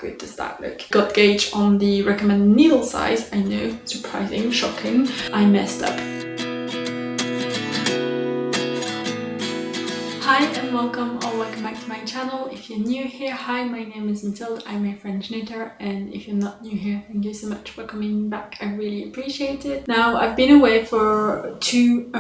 good does that look? Got gauge on the recommended needle size. I know, surprising, shocking. I messed up. Hi and welcome back to my channel. If you're new here, hi, my name is Mathilde, I'm a French knitter, and if you're not new here, thank you so much for coming back, I really appreciate it. Now, I've been away for 2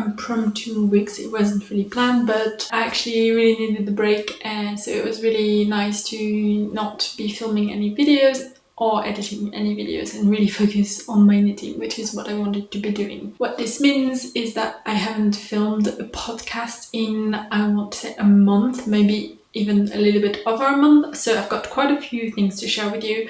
weeks, it wasn't really planned, but I actually really needed the break, and so it was really nice to not be filming any videos or editing any videos and really focus on my knitting, which is what I wanted to be doing. What this means is that I haven't filmed a podcast in, I want to say, a month, maybe even a little bit over a month, so I've got quite a few things to share with you.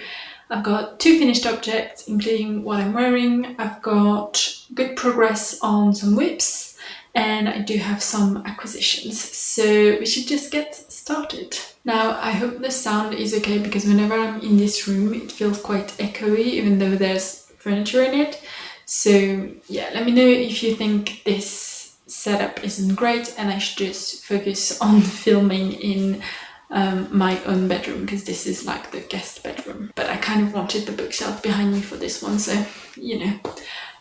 I've got 2 finished objects, including what I'm wearing. I've got good progress on some whips, and I do have some acquisitions, so we should just get started. Now, I hope the sound is okay, because whenever I'm in this room it feels quite echoey, even though there's furniture in it. So yeah, let me know if you think this setup isn't great and I should just focus on filming in my own bedroom, because this is like the guest bedroom. But I kind of wanted the bookshelf behind me for this one, so you know.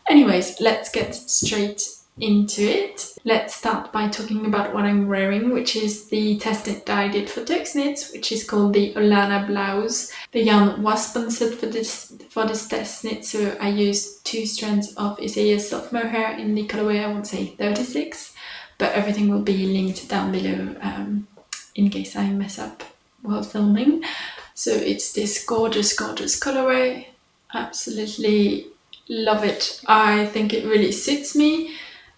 Anyways, let's get straight into it. Let's start by talking about what I'm wearing, which is the test knit that I did for Toksknits, which is called the Olanna Blouse. The yarn was sponsored for this test knit, so I used 2 strands of Isaiah's Self Mohair in the colorway, I won't say 36, but everything will be linked down below in case I mess up while filming. So it's this gorgeous colorway. Absolutely love it. I think it really suits me.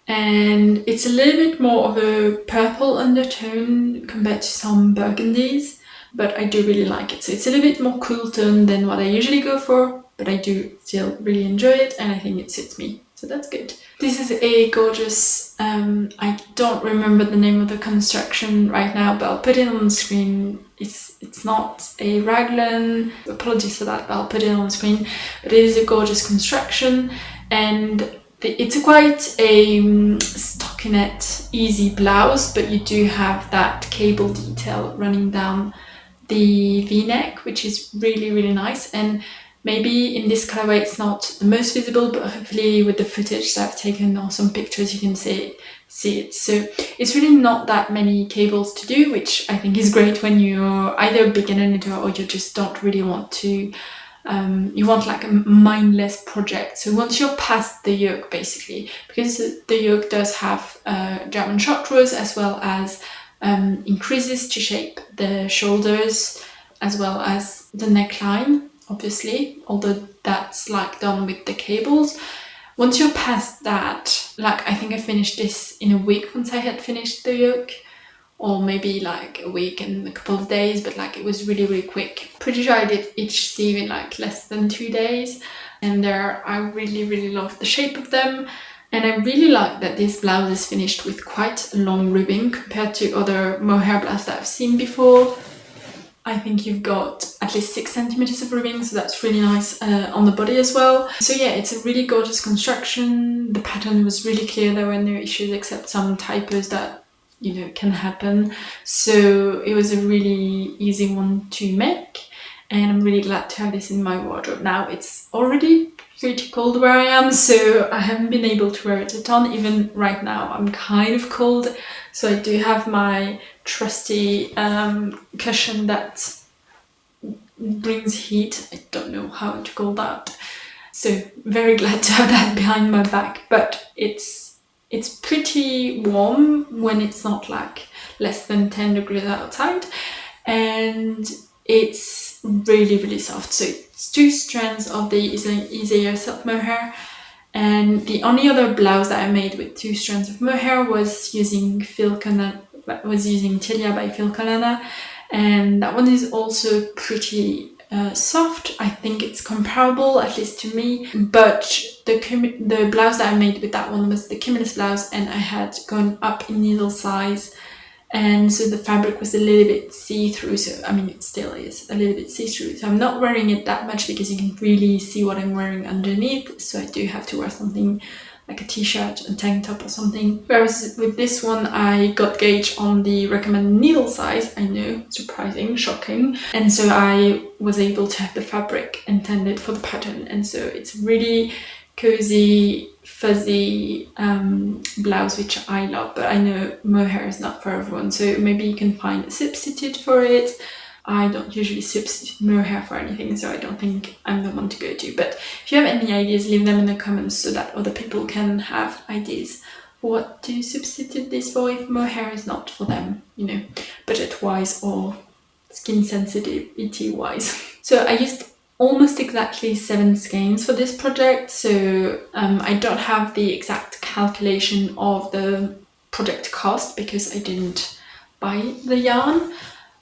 And it's a little bit more of a purple undertone compared to some burgundies, but I do really like it. So it's a little bit more cool tone than what I usually go for, but I do still really enjoy it, and I think it suits me, so that's good. This is a gorgeous, I don't remember the name of the construction right now, but I'll put it on the screen. It's not a raglan, apologies for that, but I'll put it on the screen. But it is a gorgeous construction, and it's quite a stockinette easy blouse, but you do have that cable detail running down the v-neck, which is really nice. And maybe in this colorway it's not the most visible, but hopefully with the footage that I've taken or some pictures you can see it. So it's really not that many cables to do, which I think is great when you're either a beginner knitter or you just don't really want to you want like a mindless project. So once you're past the yoke, basically, because the yoke does have German short rows as well as increases to shape the shoulders as well as the neckline, obviously, although that's like done with the cables. Once you're past that, like I think I finished this in a week once I had finished the yoke, or maybe like a week and a couple of days, but like it was really quick. Pretty sure I did each sleeve in like less than 2 days, and I really love the shape of them. And I really like that this blouse is finished with quite a long ribbing compared to other mohair blouses that I've seen before. I think you've got at least 6 centimeters of ribbing, so that's really nice on the body as well. So yeah, it's a really gorgeous construction. The pattern was really clear, there were no issues except some typos that, you know, can happen. So it was a really easy one to make, and I'm really glad to have this in my wardrobe. Now it's already pretty cold where I am, so I haven't been able to wear it a ton. Even right now I'm kind of cold, so I do have my trusty cushion that brings heat. I don't know how to call that, so very glad to have that behind my back. But it's pretty warm when it's not like less than 10 degrees outside, and it's really soft. So it's 2 strands of the Isaiah Self Mohair, and the only other blouse that I made with 2 strands of mohair was using Tilia by Filcolana, and that one is also pretty soft. I think it's comparable, at least to me, but the blouse that I made with that one was the Cumulus blouse, and I had gone up in needle size, and so the fabric was a little bit see-through. So I mean, it still is a little bit see-through, so I'm not wearing it that much because you can really see what I'm wearing underneath, so I do have to wear something like a t-shirt and tank top or something. Whereas with this one, I got gauge on the recommended needle size. I know, surprising, shocking. And so I was able to have the fabric intended for the pattern. And so it's really cozy, fuzzy blouse, which I love, but I know mohair is not for everyone. So maybe you can find a substitute for it. I don't usually substitute mohair for anything, so I don't think I'm the one to go to. But if you have any ideas, leave them in the comments so that other people can have ideas for what to substitute this for if mohair is not for them, you know, budget-wise or skin sensitivity-wise. So I used almost exactly 7 skeins for this project, so I don't have the exact calculation of the project cost because I didn't buy the yarn.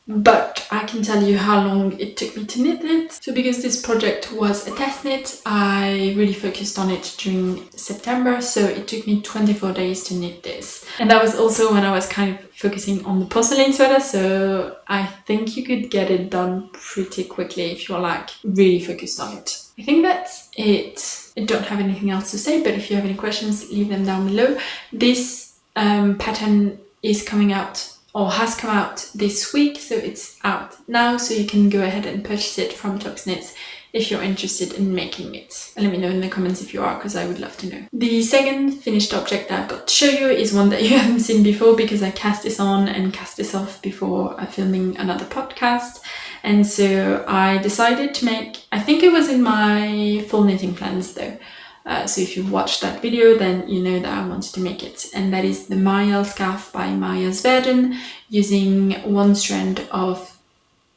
But I can tell you how long it took me to knit it. So because this project was a test knit, I really focused on it during September, so it took me 24 days to knit this. And that was also when I was kind of focusing on the porcelain sweater, so I think you could get it done pretty quickly if you're like really focused on it. I think that's it. I don't have anything else to say, but if you have any questions, leave them down below. This pattern is coming out, or has come out this week, so it's out now, so you can go ahead and purchase it from Toksknits if you're interested in making it. And let me know in the comments if you are, because I would love to know. The second finished object that I've got to show you is one that you haven't seen before, because I cast this on and cast this off before filming another podcast. And so I decided to make, I think it was in my fall knitting plans though, so if you've watched that video, then you know that I wanted to make it. And that is the Marielle Scarf by Mariasverden, using 1 strand of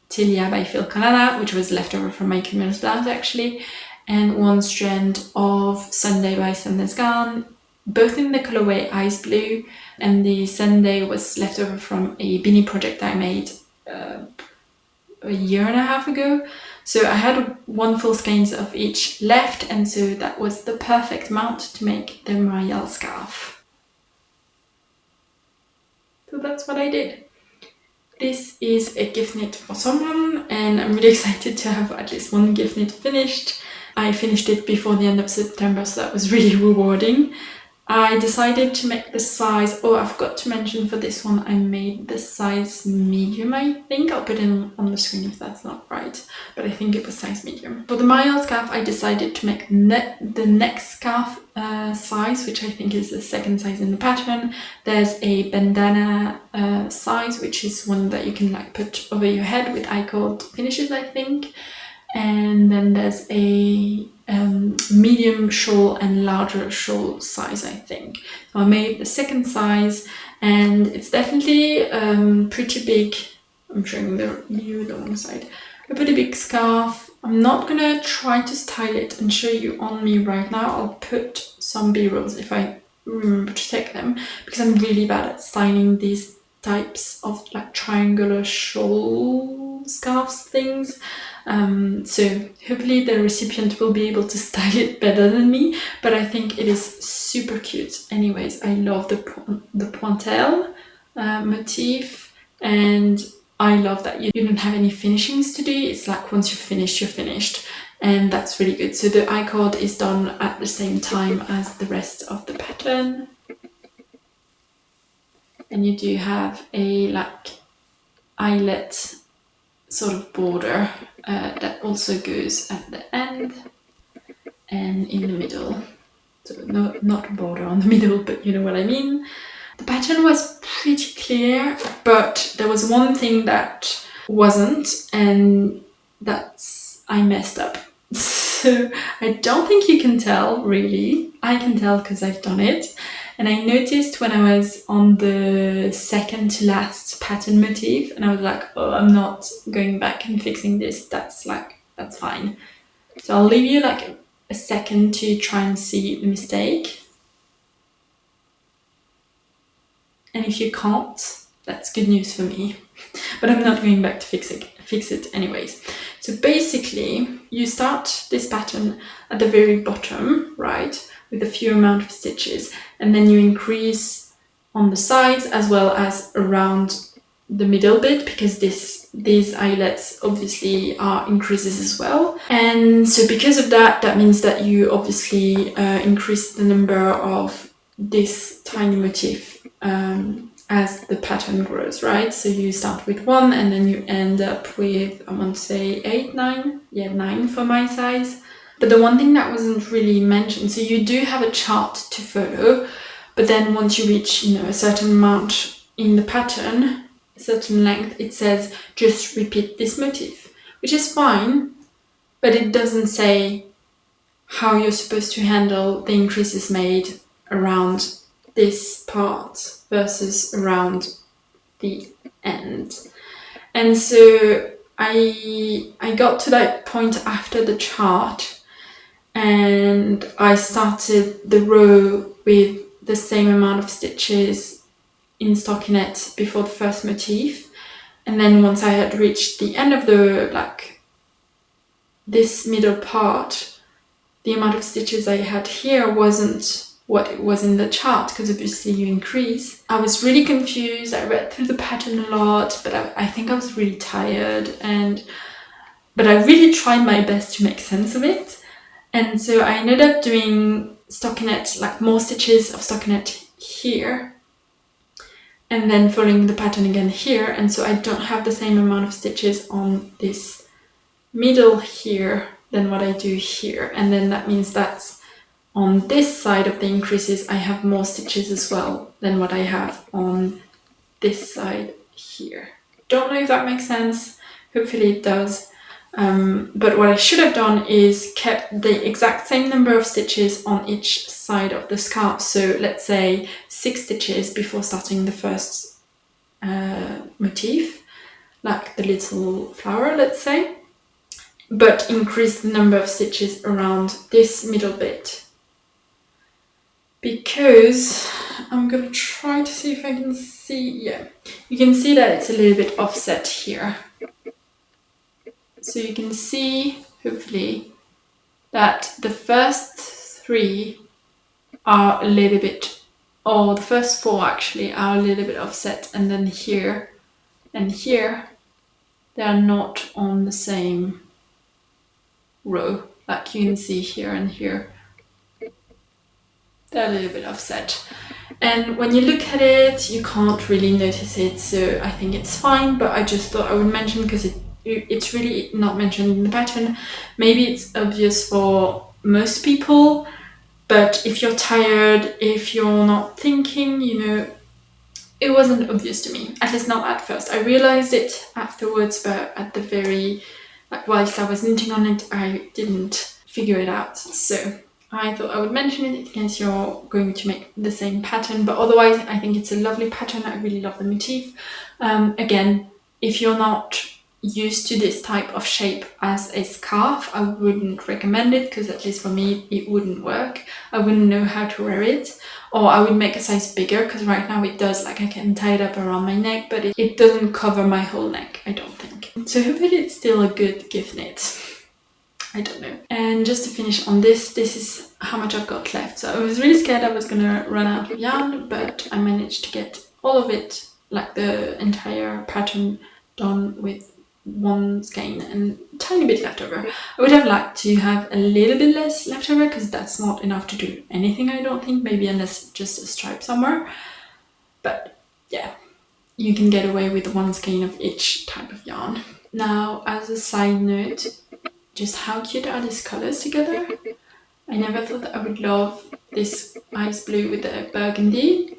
Tilia by Filcolana, which was left over from my Marielle Blouse actually, and 1 strand of Sunday by Sandnes Garn, both in the colorway ice blue. And the Sunday was left over from a beanie project I made a year and a half ago. So I had 1 full skeins of each left, and so that was the perfect amount to make the Marielle Scarf. So that's what I did. This is a gift knit for someone, and I'm really excited to have at least 1 gift knit finished. I finished it before the end of September, so that was really rewarding. I decided to make the size, oh, I forgot to mention for this one, I made the size medium, I think. I'll put it on the screen if that's not right, but I think it was size medium. For the Marielle Scarf, I decided to make the neck scarf size, which I think is the 2nd size in the pattern. There's a bandana size, which is one that you can like put over your head with I-cord finishes, I think. And then there's a medium shawl and larger shawl size, I think. So I made the 2nd size, and it's definitely pretty big. I'm showing you the wrong side. A pretty big scarf. I'm not gonna try to style it and show you on me right now. I'll put some B-rolls if I remember to take them, because I'm really bad at styling these types of like triangular shawl scarves things. So hopefully the recipient will be able to style it better than me, but I think it is super cute. Anyways, I love the pointelle motif, and I love that you don't have any finishings to do. It's like once you're finished, you're finished, and that's really good. So the I-cord is done at the same time as the rest of the pattern, and you do have a like eyelet sort of border that also goes at the end and in the middle. So not border on the middle, but you know what I mean. The pattern was pretty clear, but there was one thing that wasn't, and that's I messed up. So I don't think you can tell, really. I can tell because I've done it. And I noticed when I was on the 2nd to last pattern motif, and I was like, oh, I'm not going back and fixing this. That's fine. So I'll leave you like a second to try and see the mistake. And if you can't, that's good news for me. But I'm not going back to fix it anyways. So basically, you start this pattern at the very bottom, right, with a few amount of stitches, and then you increase on the sides as well as around the middle bit, because these eyelets obviously are increases as well. And so because of that, that means that you obviously increase the number of this tiny motif as the pattern grows, right? So you start with 1 and then you end up with, I want to say 8, 9, yeah, 9 for my size. But the one thing that wasn't really mentioned, so you do have a chart to follow, but then once you reach, you know, a certain amount in the pattern, a certain length, it says just repeat this motif, which is fine, but it doesn't say how you're supposed to handle the increases made around this part versus around the end. And so I got to that point after the chart, and I started the row with the same amount of stitches in stockinette before the first motif, and then once I had reached the end of the, like, this middle part, the amount of stitches I had here wasn't what it was in the chart, because obviously you increase. I was really confused. I read through the pattern a lot, but I think I was really tired, but I really tried my best to make sense of it. And so I ended up doing stockinette, like more stitches of stockinette here, and then following the pattern again here. And so I don't have the same amount of stitches on this middle here than what I do here. And then that means that on this side of the increases, I have more stitches as well than what I have on this side here. Don't know if that makes sense. Hopefully it does. But what I should have done is kept the exact same number of stitches on each side of the scarf. So let's say 6 stitches before starting the first motif, like the little flower, let's say, but increase the number of stitches around this middle bit. Because I'm gonna try to see if I can see, yeah, you can see that it's a little bit offset here. So you can see, hopefully, that the first 3 are a little bit, or the first 4 actually are a little bit offset, and then here and here, they are not on the same row, like you can see here and here. They're a little bit offset. And when you look at it, you can't really notice it, so I think it's fine, but I just thought I would mention because it's really not mentioned in the pattern. Maybe it's obvious for most people, but if you're tired, if you're not thinking, you know, it wasn't obvious to me, at least not at first. I realized it afterwards, but at the very, like, whilst I was knitting on it, I didn't figure it out. So I thought I would mention it in case you're going to make the same pattern, but otherwise I think it's a lovely pattern. I really love the motif. Again, if you're not used to this type of shape as a scarf, I wouldn't recommend it, because at least for me it wouldn't work. I wouldn't know how to wear it, or I would make a size bigger, because right now it does, like, I can tie it up around my neck, but it doesn't cover my whole neck, I don't think. So hopefully it's still a good gift knit. I don't know. And just to finish on this is how much I've got left. So I was really scared I was gonna run out of yarn, but I managed to get all of it, like the entire pattern, done with one skein and a tiny bit left over. I would have liked to have a little bit less left over, because that's not enough to do anything, I don't think, maybe unless just a stripe somewhere. But yeah, you can get away with one skein of each type of yarn. Now, as a side note, just how cute are these colors together? I never thought that I would love this ice blue with the burgundy,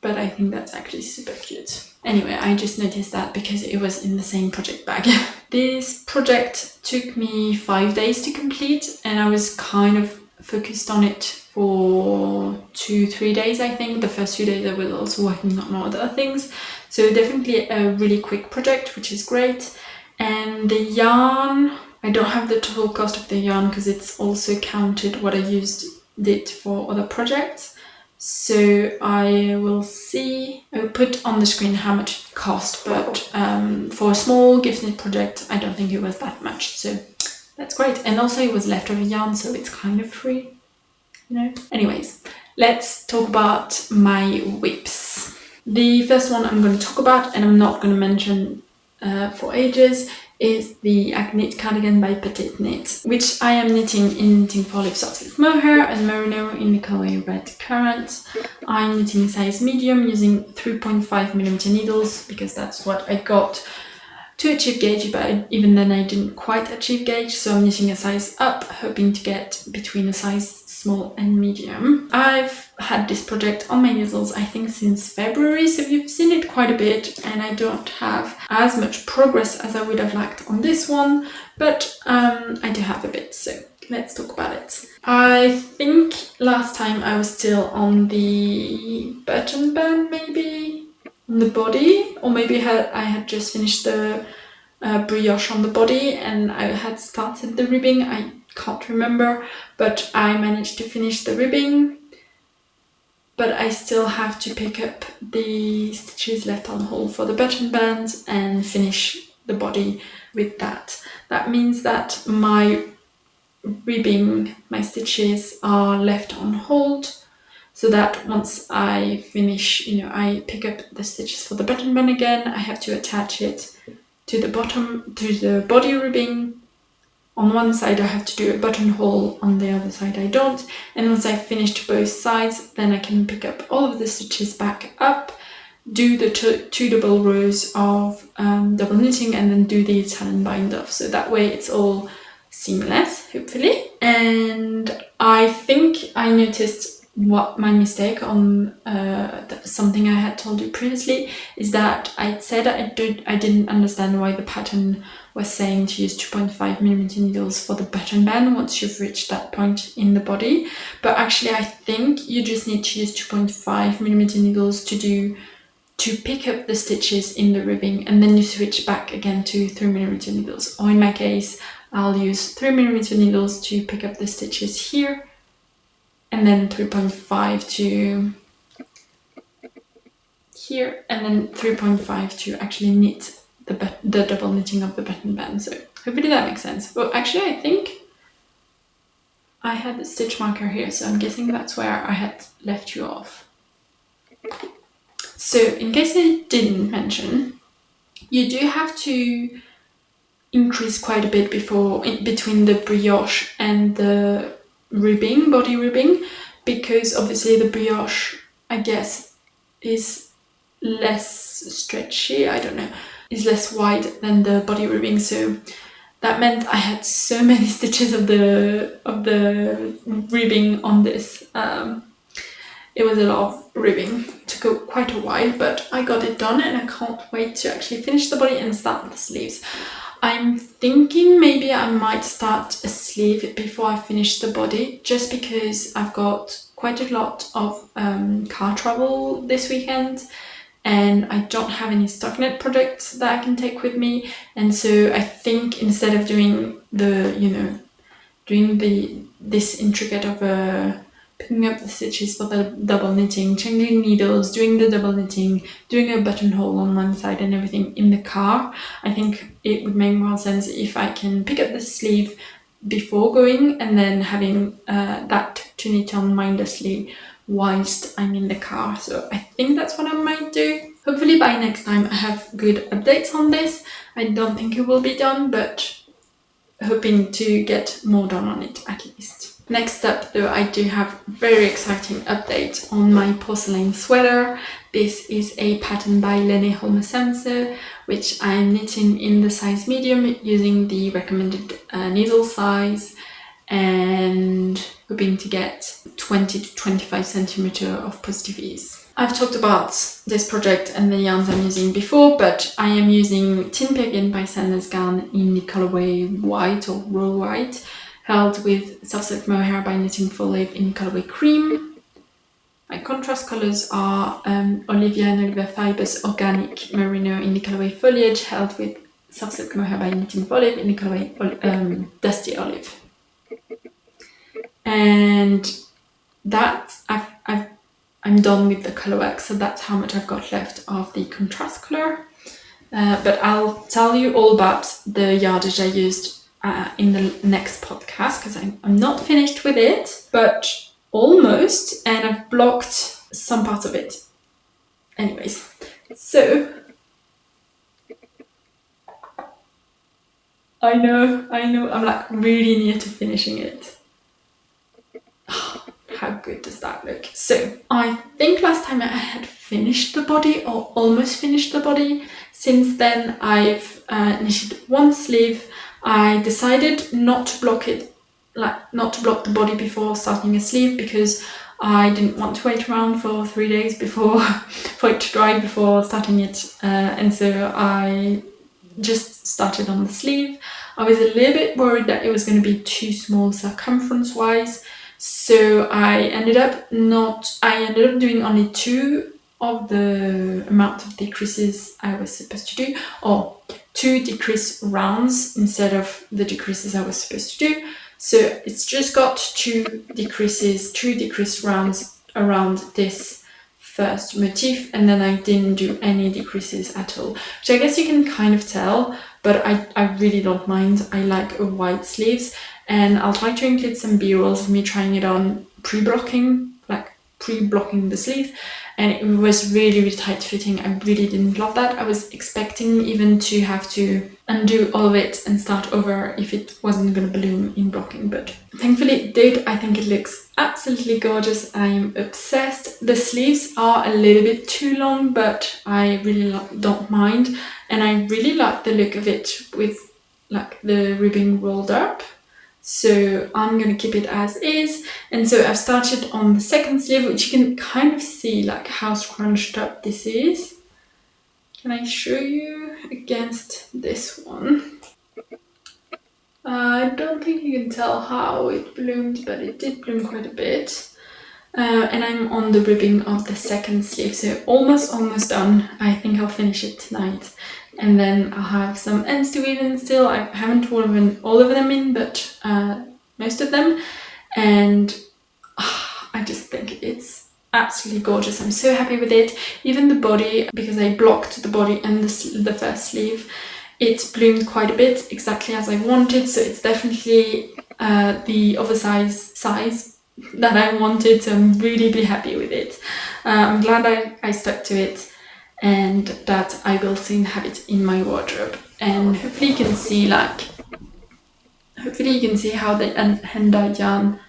but I think that's actually super cute. Anyway, I just noticed that because it was in the same project bag. This project took me 5 days to complete, and I was kind of focused on it for 2-3 days, I think. The first few days I was also working on other things. So definitely a really quick project, which is great. And the yarn, I don't have the total cost of the yarn because it's also counted what I used it for other projects. So I will see, I will put on the screen how much it cost, but for a small gift knit project, I don't think it was that much. So that's great. And also it was leftover yarn, so it's kind of free, you know. Anyways, let's talk about my whips. The first one I'm going to talk about, and I'm not going to mention for ages, is the Agnete Cardigan by PetiteKnit, which I am knitting in knitting Foliage soft silk Mohair and Merino in the colorway red Currant. I'm knitting size medium using 3.5mm needles because that's what I got to achieve gauge, but even then I didn't quite achieve gauge, so I'm knitting a size up, hoping to get between a size small and medium. I've had this project on my easels I think since February, so you've seen it quite a bit, and I don't have as much progress as I would have liked on this one, but I do have a bit, so let's talk about it. I think last time I was still on the button band, maybe on the body, or maybe I had just finished the brioche on the body and I had started the ribbing. I can't remember, but I managed to finish the ribbing, but I still have to pick up the stitches left on hold for the button band and finish the body with that. That means that my ribbing, my stitches are left on hold, so that once I finish, I pick up the stitches for the button band again, I have to attach it to the bottom, to the body ribbing. On one side I have to do a buttonhole, on the other side I don't, and once I've finished both sides, then I can pick up all of the stitches back up, do the two double rows of double knitting, and then do the Italian bind off, so that way it's all seamless, hopefully. And I think I noticed what my mistake on something I had told you previously is that I said I didn't understand why the pattern was saying to use 2.5mm needles for the button band once you've reached that point in the body, but actually I think you just need to use 2.5mm needles to pick up the stitches in the ribbing, and then you switch back again to 3mm needles, or in my case I'll use 3mm needles to pick up the stitches here, and then 3.5 to here, and then 3.5 to actually knit the double knitting of the button band. So hopefully that makes sense. Well, actually I think I had the stitch marker here, so I'm guessing that's where I had left you off. So in case I didn't mention, you do have to increase quite a bit between the brioche and the ribbing, body ribbing, because obviously the brioche, I guess, is less stretchy, I don't know, is less wide than the body ribbing, so that meant I had so many stitches of the ribbing on this. It was a lot of ribbing, it took quite a while, but I got it done and I can't wait to actually finish the body and start the sleeves. I'm thinking maybe I might start a sleeve before I finish the body, just because I've got quite a lot of car travel this weekend and I don't have any stockinette projects that I can take with me, and so I think instead of doing this intricate of picking up the stitches for the double knitting, changing needles, doing the double knitting, doing a buttonhole on one side and everything in the car, I think it would make more sense if I can pick up the sleeve before going and then having that to knit on mindlessly whilst I'm in the car. So I think that's what I might do. Hopefully by next time I have good updates on this. I don't think it will be done, but hoping to get more done on it at least. Next up though, I do have a very exciting update on my Porcelain Sweater. This is a pattern by LeKnit, which I'm knitting in the size medium using the recommended needle size and hoping to get 20 to 25 centimeter of positive ease. I've talked about this project and the yarns I'm using before, but I am using Tynn by Sandnes Garn in the colorway white or raw white, held with soft silk Mohair by Knitting Foliage in colorway cream. My contrast colors are Olivia and Olivia Fibers Organic Merino in the colorway Foliage, held with soft silk Mohair by Knitting Foliage in the colorway Dusty Olive. And that I'm done with the color work, so that's how much I've got left of the contrast color. But I'll tell you all about the yardage I used in the next podcast, because I'm not finished with it, but almost, and I've blocked some parts of it. Anyways, so I know, I'm like really near to finishing it. How good does that look? So I think last time I had finished the body or almost finished the body. Since then I've knitted one sleeve. I decided not to block it, like not to block the body before starting a sleeve, because I didn't want to wait around for 3 days before for it to dry before starting it, and so I just started on the sleeve. I was a little bit worried that it was going to be too small circumference wise, so I ended up doing only 2 of the amount of decreases I was supposed to do, or 2 decrease rounds instead of the decreases I was supposed to do. So it's just got 2 decrease rounds around this first motif, and then I didn't do any decreases at all, which I guess you can kind of tell, but I really don't mind. I like a wide sleeves, and I'll try to include some b-rolls of me trying it on pre-blocking the sleeve, and it was really, really tight fitting. I really didn't love that. I was expecting even to have to undo all of it and start over if it wasn't going to bloom in blocking, but thankfully it did. I think it looks absolutely gorgeous. I'm obsessed. The sleeves are a little bit too long, but I really don't mind, and I really like the look of it with like the ribbing rolled up. So I'm going to keep it as is. And so I've started on the second sleeve, which you can kind of see like how scrunched up this is. Can I show you against this one? I don't think you can tell how it bloomed, but it did bloom quite a bit. And I'm on the ribbing of the second sleeve, so almost done. I think I'll finish it tonight. And then I'll have some ends to weave in still. I haven't woven all of them in, but most of them. And I just think it's absolutely gorgeous. I'm so happy with it. Even the body, because I blocked the body and the first sleeve, it bloomed quite a bit, exactly as I wanted. So it's definitely the oversized size that I wanted. So I'm really happy with it. I'm glad I stuck to it, and that I will soon have it in my wardrobe. And hopefully you can see how the hand-dyed yarn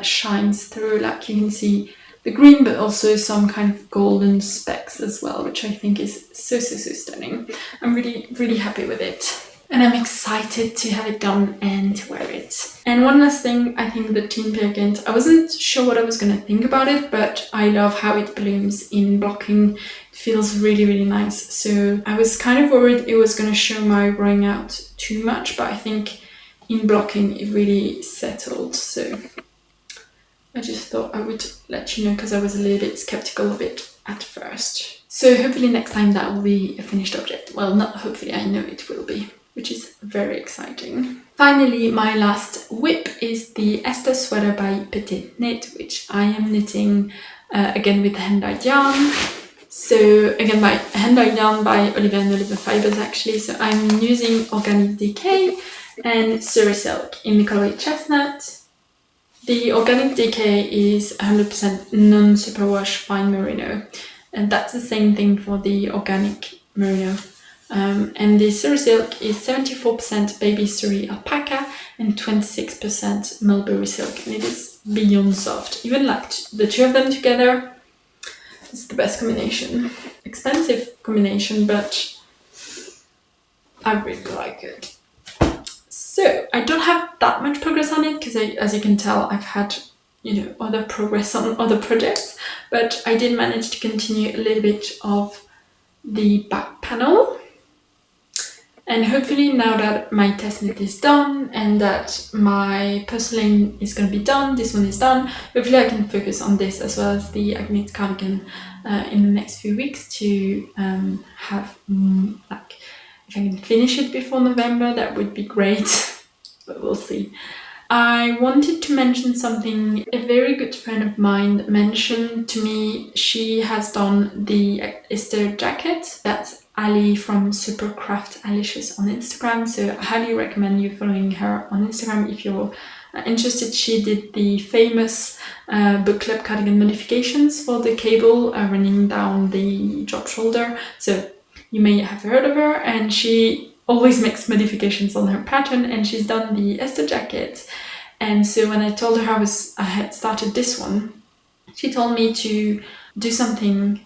shines through. Like you can see the green, but also some kind of golden specks as well, which I think is so stunning. I'm really happy with it, and I'm excited to have it done and to wear it. And one last thing, I think the Tynn Gynt, I wasn't sure what I was going to think about it, but I love how it blooms in blocking. It feels really nice. So I was kind of worried it was going to show my wearing out too much, but I think in blocking it really settled. So I just thought I would let you know, because I was a little bit skeptical of it at first. So hopefully next time that will be a finished object. Well, not hopefully, I know it will be, which is very exciting. Finally, my last whip is the Esther Sweater by PetiteKnit, which I am knitting again with hand-dyed yarn. So again, by hand-dyed yarn by Olivia and Olivia Fibers actually. So I'm using Organic Decay and Surrey Silk in the color Chestnut. The Organic Decay is 100% non-superwash fine merino, and that's the same thing for the organic merino. And the Surrey Silk is 74% baby Surrey alpaca and 26% mulberry silk, and it is beyond soft. Even like the 2 of them together, it's the best combination. Expensive combination, but I really like it. So I don't have that much progress on it, because as you can tell, I've had other progress on other projects, but I did manage to continue a little bit of the back panel. And hopefully now that my testknit is done and that my porcelain is going to be done, this one is done, hopefully I can focus on this as well as the Agnete Cardigan in the next few weeks to have if I can finish it before November, that would be great, but we'll see. I wanted to mention something a very good friend of mine mentioned to me. She has done the Esther jacket. That's Ali from Supercraftalicious on Instagram, so I highly recommend you following her on Instagram if you're interested. She did the famous book club cardigan modifications for the cable running down the drop shoulder, so you may have heard of her, and she always makes modifications on her pattern, and she's done the Esther jacket. And so when I told her I had started this one, she told me to do something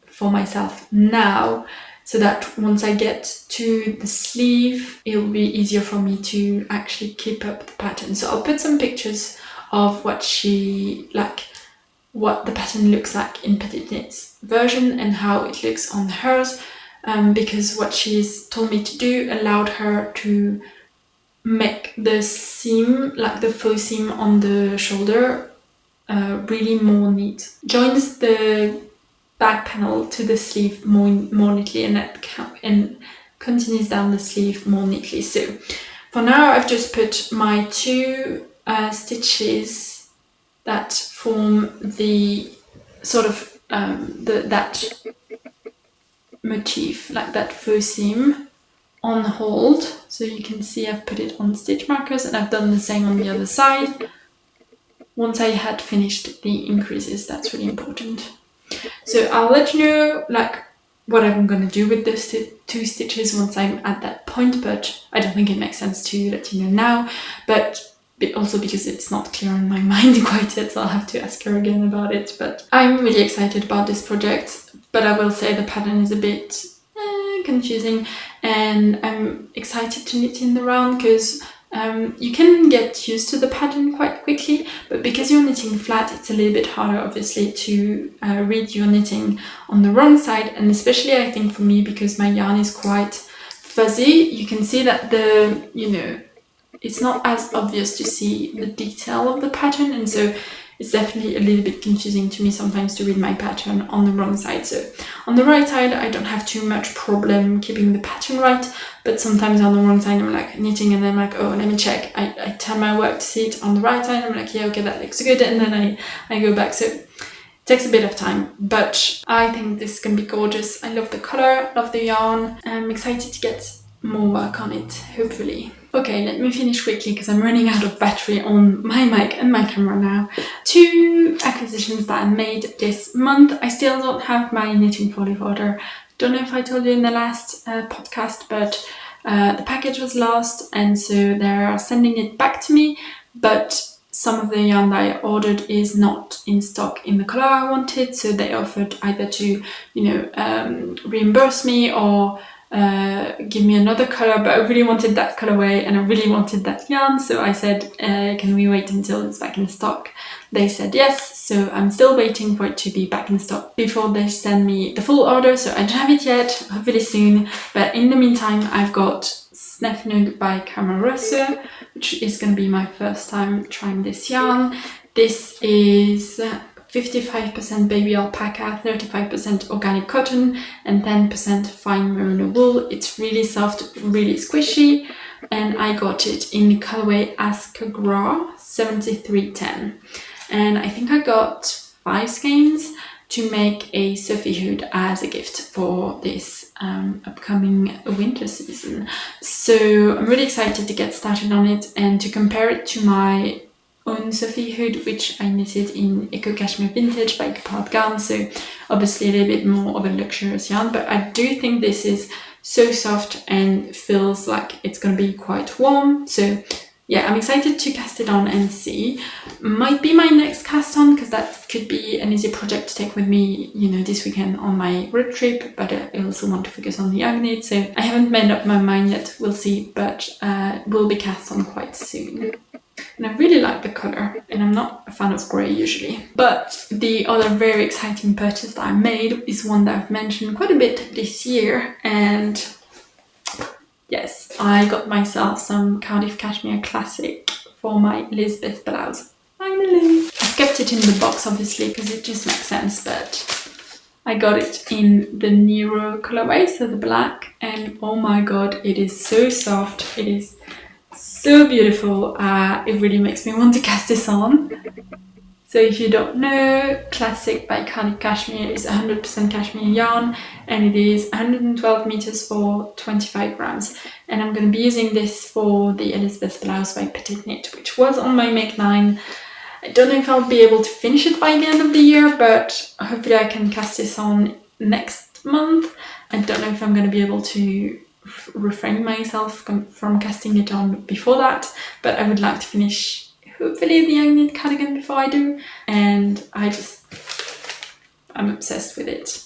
for myself now, so that once I get to the sleeve, it will be easier for me to actually keep up the pattern. So I'll put some pictures of what the pattern looks like in PetiteKnit's version and how it looks on hers, because what she's told me to do allowed her to make the seam, like the faux seam on the shoulder, really more neat. Joins the back panel to the sleeve more neatly, and continues down the sleeve more neatly. So for now I've just put my 2 stitches that form the sort of that motif, like that faux seam, on hold. So you can see I've put it on stitch markers, and I've done the same on the other side once I had finished the increases. That's really important. So I'll let you know what I'm going to do with those 2 stitches once I'm at that point, but I don't think it makes sense to let you know now, but also because it's not clear in my mind quite yet, so I'll have to ask her again about it. But I'm really excited about this project, but I will say the pattern is a bit confusing, and I'm excited to knit in the round because you can get used to the pattern quite quickly, but because you're knitting flat, it's a little bit harder obviously to read your knitting on the wrong side, and especially I think for me, because my yarn is quite fuzzy, you can see that it's not as obvious to see the detail of the pattern, and so it's definitely a little bit confusing to me sometimes to read my pattern on the wrong side. So on the right side I don't have too much problem keeping the pattern right, but sometimes on the wrong side I'm knitting and then I'm oh, let me check. I turn my work to see it on the right side, I'm yeah, okay, that looks good, and then I go back. So it takes a bit of time, but I think this can be gorgeous. I love the color, love the yarn. I'm excited to get more work on it, hopefully. Okay, let me finish quickly because I'm running out of battery on my mic and my camera now. 2 acquisitions that I made this month. I still don't have my knitting foliage order. Don't know if I told you in the last podcast, but the package was lost, and so they're sending it back to me, but some of the yarn that I ordered is not in stock in the color I wanted, so they offered either to reimburse me or give me another color, but I really wanted that colorway and I really wanted that yarn, so I said, can we wait until it's back in stock? They said yes, so I'm still waiting for it to be back in stock before they send me the full order, so I don't have it yet, hopefully soon. But in the meantime I've got Snefnug by Camarasa, which is going to be my first time trying this yarn. This is 55% baby alpaca, 35% organic cotton, and 10% fine merino wool. It's really soft, really squishy, and I got it in the colorway Ascagra 7310. And I think I got 5 skeins to make a Sophie hood as a gift for this upcoming winter season. So I'm really excited to get started on it and to compare it to my own Sophie hood, which I knitted in Eco Cashmere Vintage by Garn, so obviously a little bit more of a luxurious yarn, but I do think this is so soft and feels like it's going to be quite warm. So yeah, I'm excited to cast it on and see. Might be my next cast on, because that could be an easy project to take with me, this weekend on my road trip, but I also want to focus on the Agnete, so I haven't made up my mind yet, we'll see, but it will be cast on quite soon. And I really like the colour, and I'm not a fan of grey usually. But the other very exciting purchase that I made is one that I've mentioned quite a bit this year, and yes, I got myself some Cardiff Cashmere Classic for my Elizabeth blouse. Finally! I've kept it in the box obviously because it just makes sense, but I got it in the Nero colorway, so the black, and oh my god, it is so soft, it is so beautiful. It really makes me want to cast this on. So if you don't know, Classic by Cardigan Cashmere is 100% cashmere yarn, and it is 112 meters for 25 grams. And I'm going to be using this for the Elizabeth blouse by PetiteKnit, which was on my Make 9. I don't know if I'll be able to finish it by the end of the year, but hopefully I can cast this on next month. I don't know if I'm going to be able to refrain myself from casting it on before that, but I would like to finish hopefully the Agnete Cardigan before I do, and I'm obsessed with it.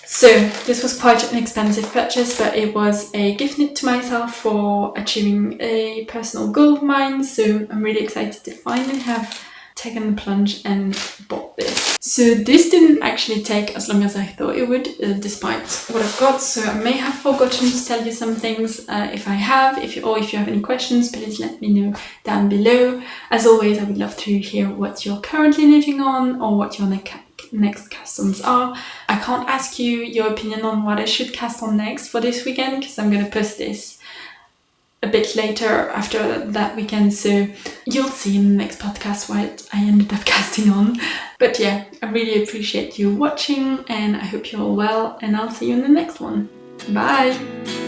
So this was quite an expensive purchase, but it was a gift knit to myself for achieving a personal goal of mine, so I'm really excited to finally have taken the plunge and bought this. So this didn't actually take as long as I thought it would, despite what I've got, so I may have forgotten to tell you some things. If I have, if you have any questions, please let me know down below. As always, I would love to hear what you're currently knitting on or what your next customs are. I can't ask you your opinion on what I should cast on next for this weekend, because I'm going to post this a bit later after that weekend, so you'll see in the next podcast what I ended up casting on. But yeah, I really appreciate you watching, and I hope you're all well, and I'll see you in the next one. Bye!